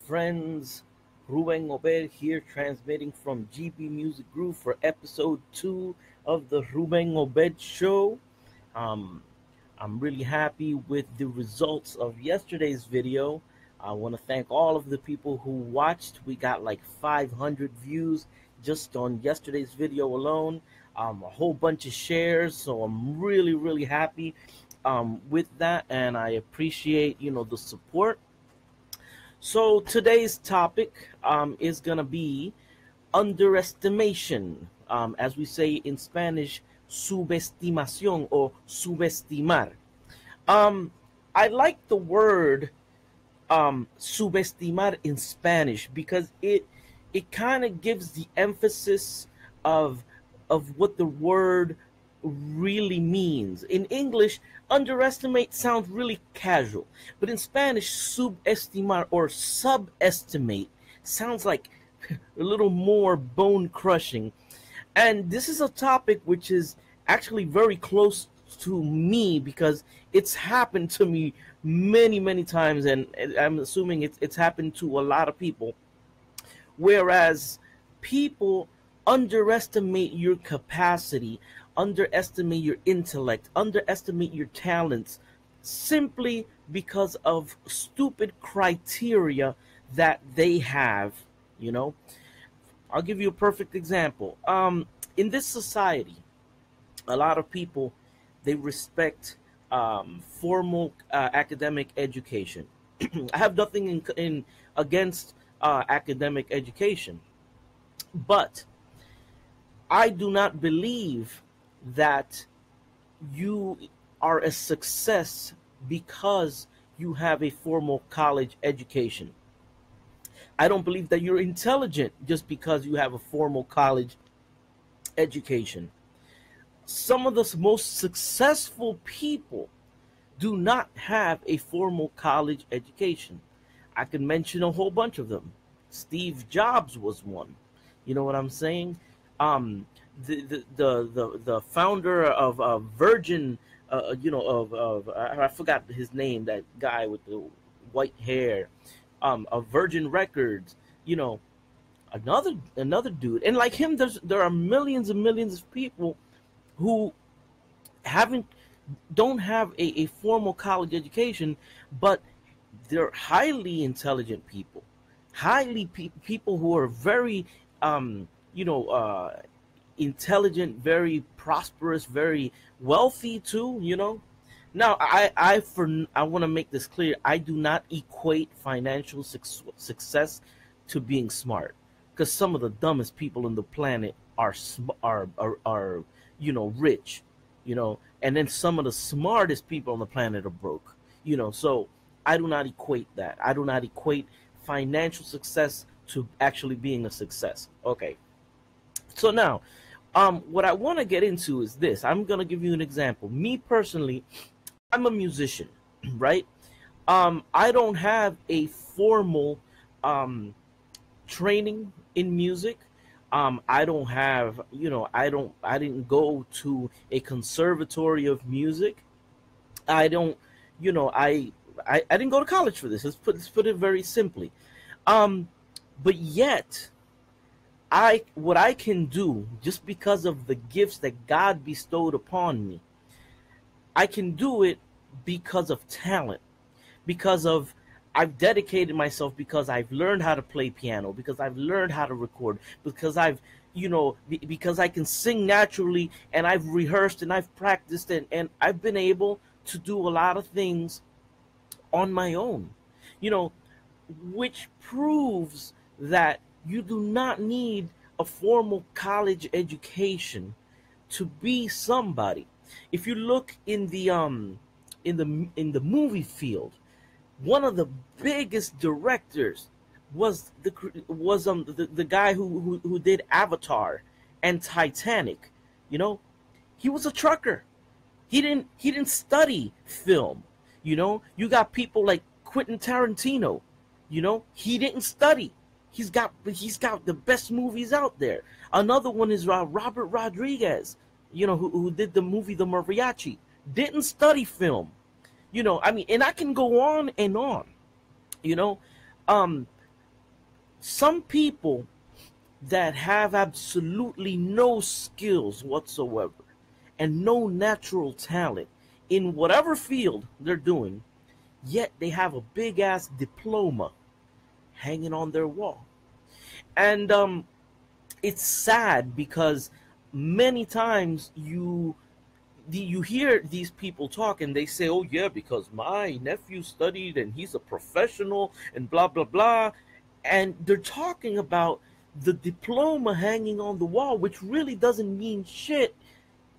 friends. Ruben Obed here, transmitting from GB Music Group for episode 2 of the Ruben Obed Show. Um, I'm really happy with the results of yesterday's video. I want to thank all of the people who watched. We got like 500 views just on yesterday's video alone. A whole bunch of shares, so I'm really happy with that, and I appreciate the support. So today's topic is gonna be underestimation, as we say in Spanish, subestimación or subestimar. Um, I like the word subestimar in Spanish because it kind of gives the emphasis of what the word really means. In English, underestimate sounds really casual, but in Spanish, subestimar or subestimate sounds like a little more bone crushing. And this is a topic which is actually very close to me because it's happened to me many times, and I'm assuming it's happened to a lot of people. Whereas people underestimate your capacity, underestimate your intellect, underestimate your talents simply because of stupid criteria that they have, you know. I'll give you a perfect example. In this society, a lot of people, they respect formal academic education. I have nothing in against academic education, but I do not believe that you are a success because you have a formal college education. I don't believe that you're intelligent just because you have a formal college education. Some of the most successful people do not have a formal college education. I can mention a whole bunch of them. Steve Jobs was one. You know what I'm saying? Um, the founder of Virgin, I forgot his name. That guy with the white hair, of Virgin Records. You know, another dude, and like him, there are millions and millions of people who haven't don't have a formal college education, but they're highly intelligent people, people who are very um, you know uh, intelligent, very prosperous, very wealthy too. Now I want to make this clear. I do not equate financial success to being smart, because some of the dumbest people on the planet are rich, and then some of the smartest people on the planet are broke. So I do not equate that. I do not equate financial success to actually being a success. Okay. So now, what I want to get into is this. I'm gonna give you an example. Me personally, I'm a musician, right? I don't have a formal um, training in music. I don't have, I didn't go to a conservatory of music. I don't, I didn't go to college for this. Let's put it very simply. Um, but yet, what I can do just because of the gifts that God bestowed upon me, I can do it because of talent, because of I've dedicated myself, because I've learned how to play piano, because I've learned how to record, because because I can sing naturally, and I've rehearsed and I've practiced, and I've been able to do a lot of things on my own, you know, which proves that you do not need a formal college education to be somebody. If you look in the movie field, one of the biggest directors was the guy who did Avatar and Titanic. You know, he was a trucker. He didn't study film. You got people like Quentin Tarantino. He didn't study. He's got the best movies out there. Another one is Robert Rodriguez. Who did the movie The Mariachi. Didn't study film. I mean, and I can go on and on. You know, um, Some people that have absolutely no skills whatsoever and no natural talent in whatever field they're doing, yet they have a big ass diploma hanging on their wall. And it's sad because many times you hear these people talk and they say, "Oh yeah, because my nephew studied and he's a professional and blah blah blah," and they're talking about the diploma hanging on the wall, which really doesn't mean shit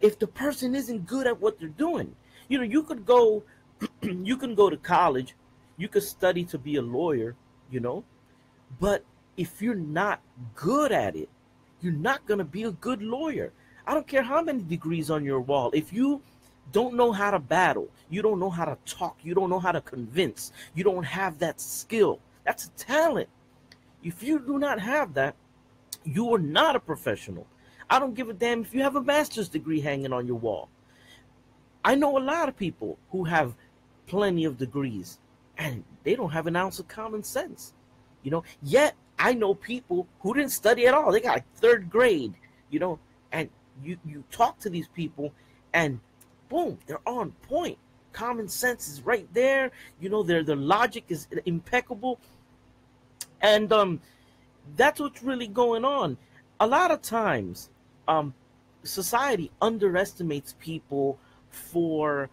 if the person isn't good at what they're doing. You know, you could go, you can go to college, you could study to be a lawyer, you know, but if you're not good at it, you're not going to be a good lawyer. I don't care how many degrees on your wall. If you don't know how to battle, you don't know how to talk, you don't know how to convince, you don't have that skill. That's a talent. If you do not have that, you are not a professional. I don't give a damn if you have a master's degree hanging on your wall. I know a lot of people who have plenty of degrees and they don't have an ounce of common sense. You know, yet I know people who didn't study at all. They got like third grade, you know, and you talk to these people and boom, they're on point. Common sense is right there. You know, their logic is impeccable. And that's what's really going on. A lot of times, um, society underestimates people for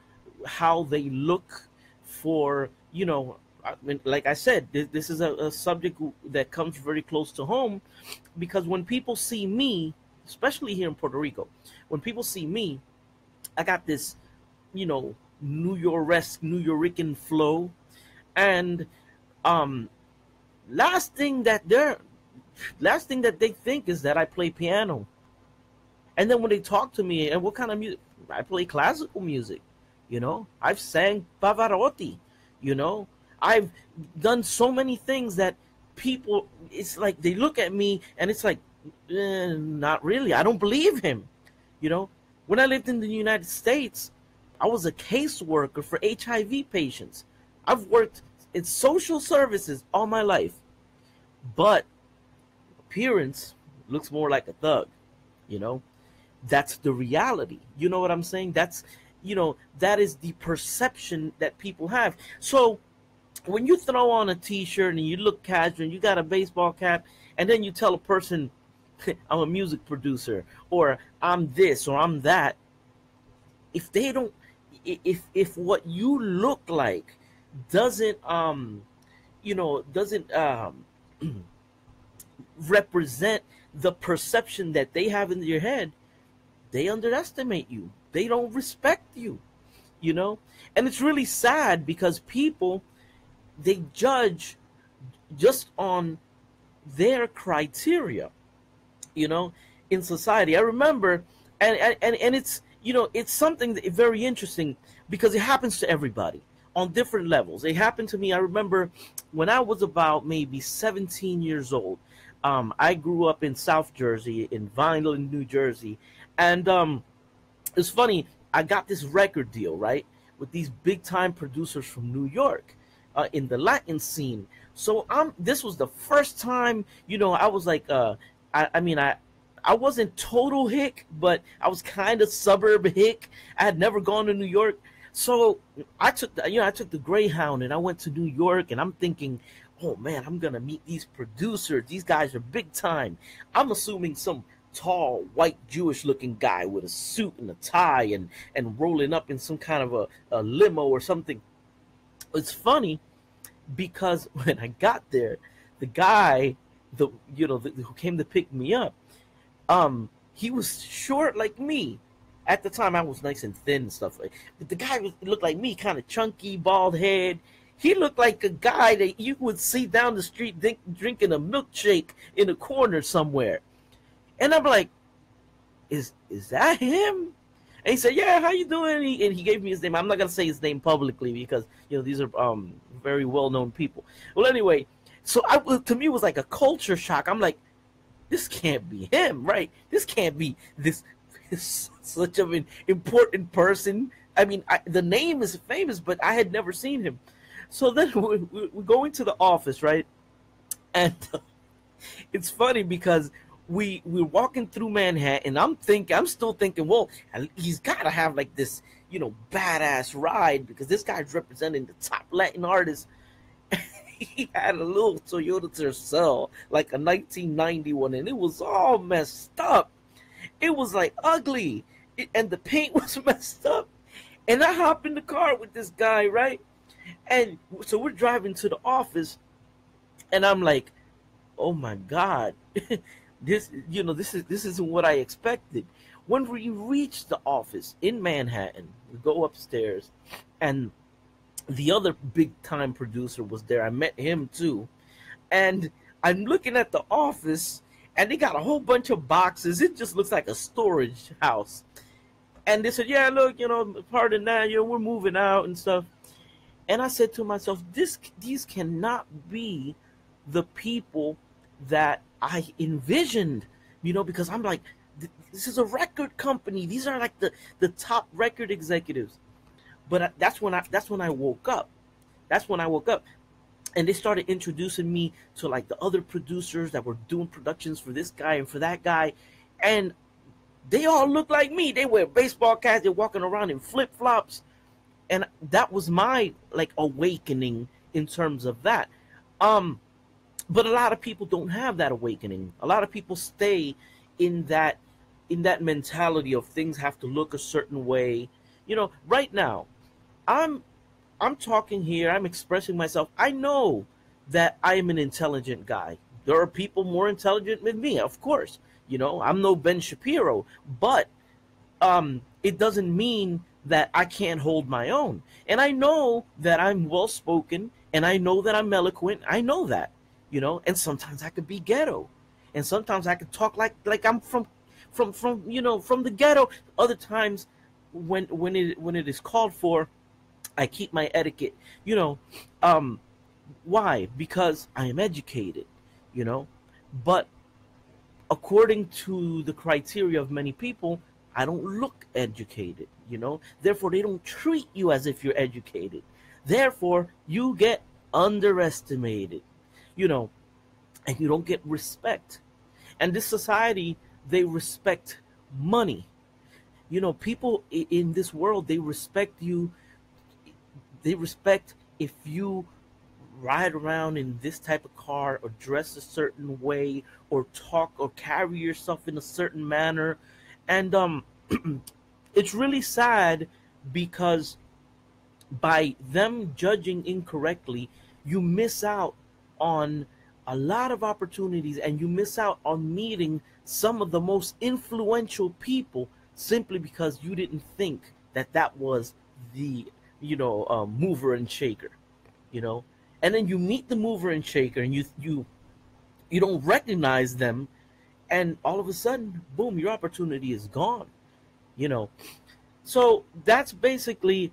how they look, for, you know, I mean, like I said, this is a subject that comes very close to home because when people see me, especially here in Puerto Rico, when people see me, I got this, you know, New York-esque, New Yorican flow. And um, last thing that they're last thing that they think is that I play piano. And then when they talk to me, and what kind of music? I play classical music. You know, I've sang Pavarotti. You know, I've done so many things that people, it's like they look at me and it's like, not really. I don't believe him. You know, when I lived in the United States, I was a caseworker for HIV patients. I've worked in social services all my life, but appearance looks more like a thug. You know, that's the reality. You know what I'm saying? That's, you know, that is the perception that people have. So when you throw on a t-shirt and you look casual and you got a baseball cap and then you tell a person I'm a music producer or I'm this or I'm that, if they don't, if what you look like doesn't you know, doesn't represent the perception that they have in their head, they underestimate you. They don't respect you, you know? And it's really sad because people, they judge just on their criteria, you know, in society. I remember, and it's, you know, it's something that very interesting because it happens to everybody on different levels. It happened to me. I remember when I was about maybe 17 years old. I grew up in South Jersey, in Vineland, New Jersey, and it's funny. I got this record deal, right, with these big time producers from New York, in the Latin scene. So this was the first time, you know, I was like, I mean, I wasn't total hick, but I was kind of suburb hick. I had never gone to New York. So I took the Greyhound and I went to New York, and I'm thinking, oh man, I'm gonna meet these producers. These guys are big time. I'm assuming some tall, white, Jewish-looking guy with a suit and a tie and rolling up in some kind of a limo or something. It's funny because when I got there, the guy, who came to pick me up, he was short like me. At the time, I was nice and thin and stuff. But the guy looked like me, kind of chunky, bald head. He looked like a guy that you would see down the street drinking a milkshake in a corner somewhere. And I'm like, is that him? And he said, yeah, how you doing? And he gave me his name. I'm not going to say his name publicly because, you know, these are very well-known people. Well, anyway, so to me, it was like a culture shock. I'm like, this can't be him, right? This can't be this such of an important person. I mean, the name is famous, but I had never seen him. So then we go into the office, right? And It's funny because we're walking through Manhattan. I'm still thinking, well, he's got to have like this, badass ride because this guy's representing the top Latin artist. He had a little Toyota Tercel, like a 1991, and it was all messed up. It was like ugly, and the paint was messed up. And I hop in the car with this guy, right? And so we're driving to the office, and I'm like, oh my god, this isn't what I expected. When we reached the office in Manhattan, we go upstairs, and the other big time producer was there. I met him too, and I'm looking at the office, and they got a whole bunch of boxes. It just looks like a storage house. And they said, "Yeah, look, pardon that, we're moving out and stuff." And I said to myself, these cannot be the people that I envisioned, because I'm like, this is a record company. These are like the top record executives. But that's when I woke up. That's when I woke up, and they started introducing me to like the other producers that were doing productions for this guy and for that guy, and they all look like me. They wear baseball caps. They're walking around in flip flops, and that was my like awakening in terms of that. Um, but a lot of people don't have that awakening. A lot of people stay in that mentality of things have to look a certain way. Right now, I'm I'm talking here, I'm expressing myself. I know that I am an intelligent guy. There are people more intelligent than me, of course. I'm no Ben Shapiro, but it doesn't mean that I can't hold my own. And I know that I'm well spoken, and I know that I'm eloquent. I know that, and sometimes I could be ghetto, and sometimes I could talk like I'm from the ghetto. Other times, when it is called for, I keep my etiquette. You know, um, why? Because I am educated. You know, but according to the criteria of many people, I don't look educated, Therefore, they don't treat you as if you're educated. Therefore, you get underestimated, you know, and you don't get respect. And this society, they respect money. People in this world, they respect you. They respect if you ride around in this type of car or dress a certain way or talk or carry yourself in a certain manner. And it's really sad because by them judging incorrectly, you miss out on a lot of opportunities, and you miss out on meeting some of the most influential people simply because you didn't think that that was the mover and shaker, you know and then you meet the mover and shaker, and you don't recognize them, and all of a sudden, boom, your opportunity is gone. you know so that's basically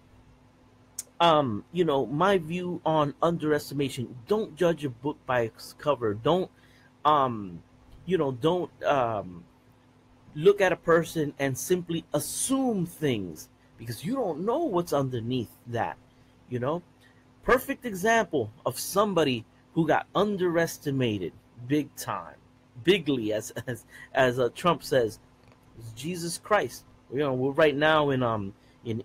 my view on underestimation. Don't judge a book by its cover. Don't look at a person and simply assume things, because you don't know what's underneath that. you know Perfect example of somebody who got underestimated big time, bigly, as Trump says, is Jesus Christ. We're right now in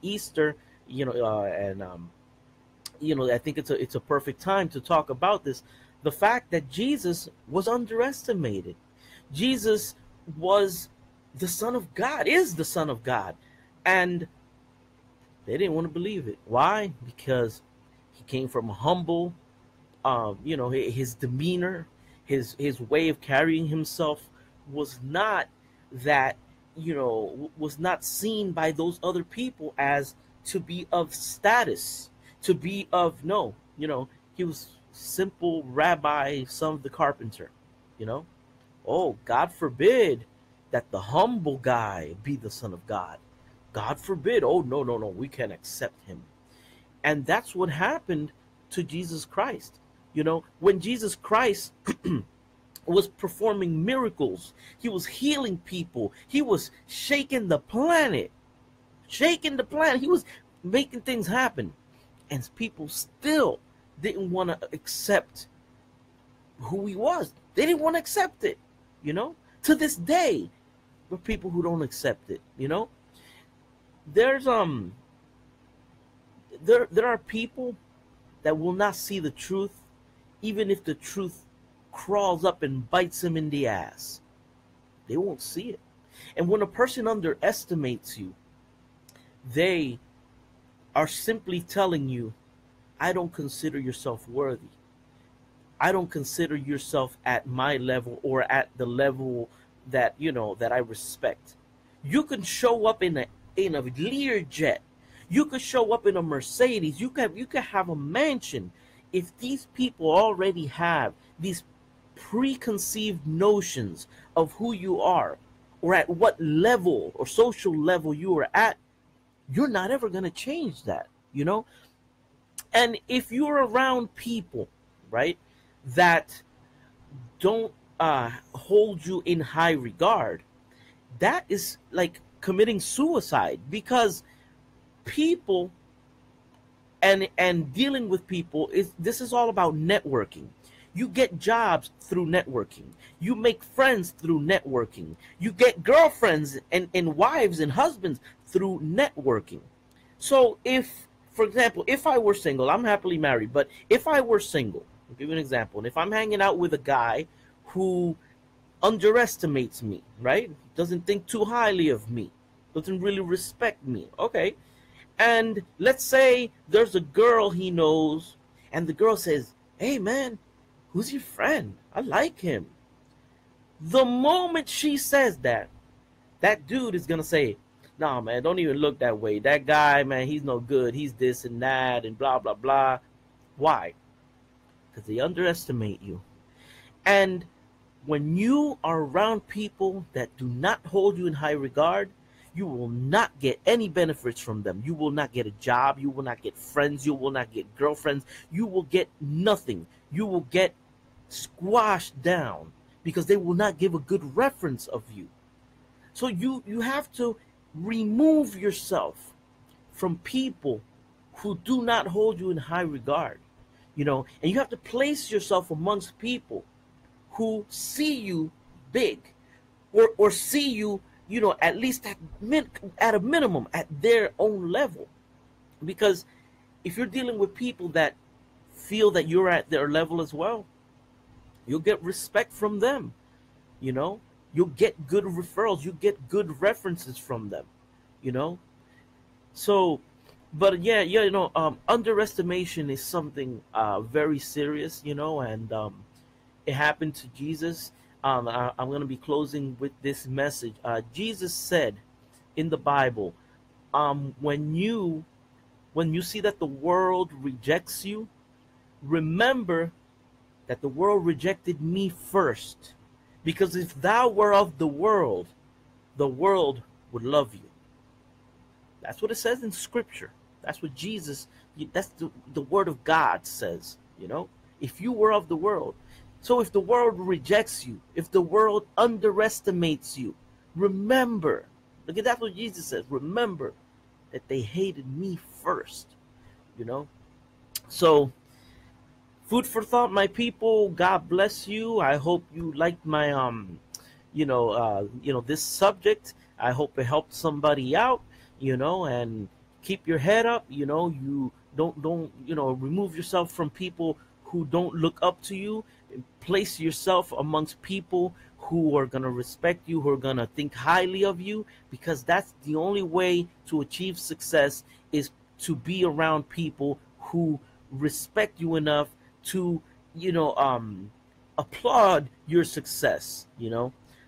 Easter, and I think it's a perfect time to talk about this. The fact that Jesus was underestimated. Jesus was the Son of God, is the Son of God, and they didn't want to believe it. Why? Because he came from a humble, his demeanor, his way of carrying himself was not that, was not seen by those other people as to be of status, to be of no, he was simple rabbi, son of the carpenter, you know. Oh, God forbid that the humble guy be the son of God. God forbid. Oh, no, no, no, we can't accept him. And that's what happened to Jesus Christ. When Jesus Christ was performing miracles, he was healing people, he was shaking the planet, he was making things happen. And people still didn't want to accept who he was. They didn't want to accept it, you know. To this day, there are people who don't accept it, you know. There's there are people that will not see the truth, even if the truth crawls up and bites them in the ass. They won't see it. And when a person underestimates you, they are simply telling you, I don't consider yourself worthy. I don't consider yourself at my level or at the level that, that I respect. You can show up in a Learjet. You could show up in a Mercedes. You could have a mansion. If these people already have these preconceived notions of who you are or at what level or social level you are at, you're not ever going to change that, you know? And if you're around people, right, that don't hold you in high regard, that is like committing suicide, because people and dealing with people is this is all about networking. You get jobs through networking. You make friends through networking. You get girlfriends and wives and husbands through networking. So if, for example, if I were single, I'm happily married, but if I were single, I'll give you an example, and if I'm hanging out with a guy who underestimates me, right? Doesn't think too highly of me, doesn't really respect me, okay? And let's say there's a girl he knows, and the girl says, hey man, who's your friend? I like him. The moment she says that, that dude is gonna say, nah man, don't even look that way. That guy, man, he's no good. He's this and that and blah blah blah. Why? Because they underestimate you. And when you are around people that do not hold you in high regard, you will not get any benefits from them. You will not get a job. You will not get friends. You will not get girlfriends. You will get nothing. You will get squashed down because they will not give a good reference of you. So you have to remove yourself from people who do not hold you in high regard, and you have to place yourself amongst people who see you big, or see you, at least at a minimum at their own level. Because if you're dealing with people that feel that you're at their level as well, you'll get respect from them, you know you'll get good referrals, you get good references from them, you know so but yeah, underestimation is something very serious, and it happened to Jesus. I'm going to be closing with this message. Jesus said in the Bible, when you see that the world rejects you, remember that the world rejected me first. Because if thou were of the world would love you. That's what it says in Scripture. That's what Jesus, that's the Word of God says, If you were of the world. So if the world rejects you, if the world underestimates you, remember, look at that's what Jesus says, remember that they hated me first, you know? So, food for thought, my people. God bless you. I hope you liked my this subject. I hope it helped somebody out, and keep your head up. You don't remove yourself from people who don't look up to you. Place yourself amongst people who are going to respect you, who are going to think highly of you, because that's the only way to achieve success, is to be around people who respect you enough to applaud your success.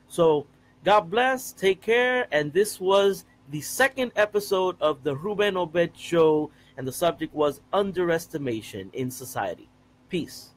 So God bless, take care. And this was the second episode of the Ruben Obed show, and the subject was underestimation in society. Peace.